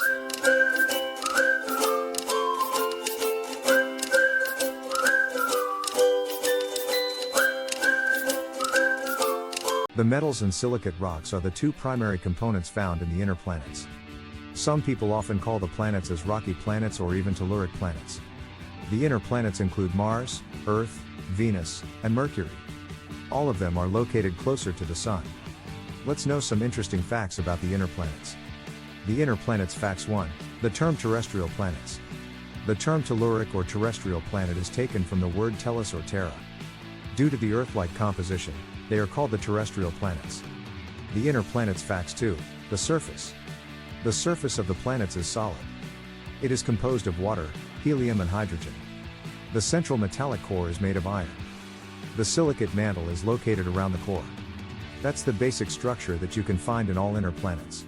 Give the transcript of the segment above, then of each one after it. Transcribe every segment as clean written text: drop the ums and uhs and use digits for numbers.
The metals and silicate rocks are the two primary components found in the inner planets. Some people often call the planets as rocky planets or even telluric planets. The inner planets include Mars, Earth, Venus, and Mercury. All of them are located closer to the Sun. Let's know some interesting facts about the inner planets. The inner planets. Facts 1. The term terrestrial planets. The term telluric or terrestrial planet is taken from the word tellus or terra. Due to the Earth-like composition, they are called the terrestrial planets. The inner planets. Facts 2. The surface. The surface of the planets is solid. It is composed of water, helium and hydrogen. The central metallic core is made of iron. The silicate mantle is located around the core. That's the basic structure that you can find in all inner planets.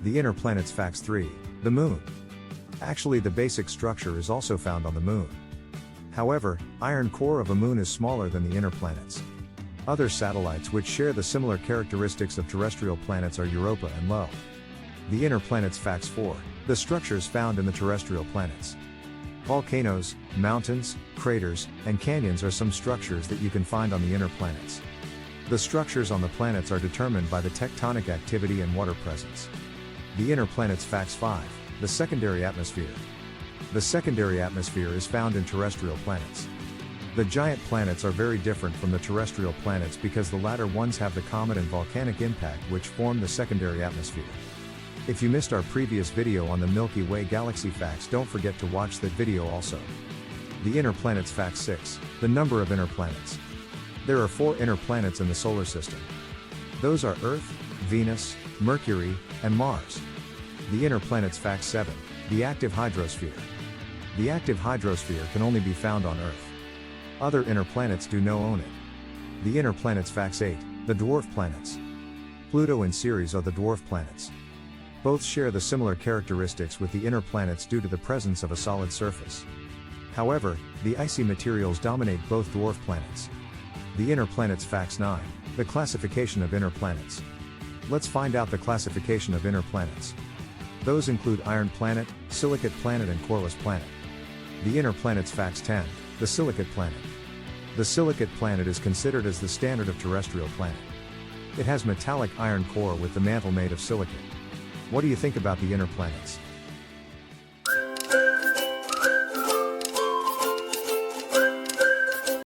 The inner planets. Facts 3. The moon. Actually, the basic structure is also found on the moon. However, iron core of a moon is smaller than the inner planets. Other satellites which share the similar characteristics of terrestrial planets are Europa and Io. The inner planets. Facts 4. The structures found in the terrestrial planets. Volcanoes, mountains, craters, and canyons are some structures that you can find on the inner planets. The structures on the planets are determined by the tectonic activity and water presence. The inner planets. Facts 5. The secondary atmosphere. The secondary atmosphere is found in terrestrial planets. The giant planets are very different from the terrestrial planets because the latter ones have the comet and volcanic impact which form the secondary atmosphere. If you missed our previous video on the Milky Way galaxy facts, don't forget to watch that video also. The inner planets. Fact 6. The number of inner planets. There are 4 inner planets in the solar system. Those are Earth, Venus, Mercury, and Mars. The inner planets. Fact 7. The active hydrosphere. The active hydrosphere can only be found on Earth. Other inner planets do not own it. The inner planets. Facts 8. The dwarf planets. Pluto and Ceres are the dwarf planets. Both share the similar characteristics with the inner planets due to the presence of a solid surface. However, the icy materials dominate both dwarf planets. The inner planets. Facts 9. The classification of inner planets. Let's find out the classification of inner planets. Those include iron planet, silicate planet and coreless planet. The inner planets. Facts 10. The silicate planet. The silicate planet is considered as the standard of terrestrial planet. It has metallic iron core with the mantle made of silicate. What do you think about the inner planets?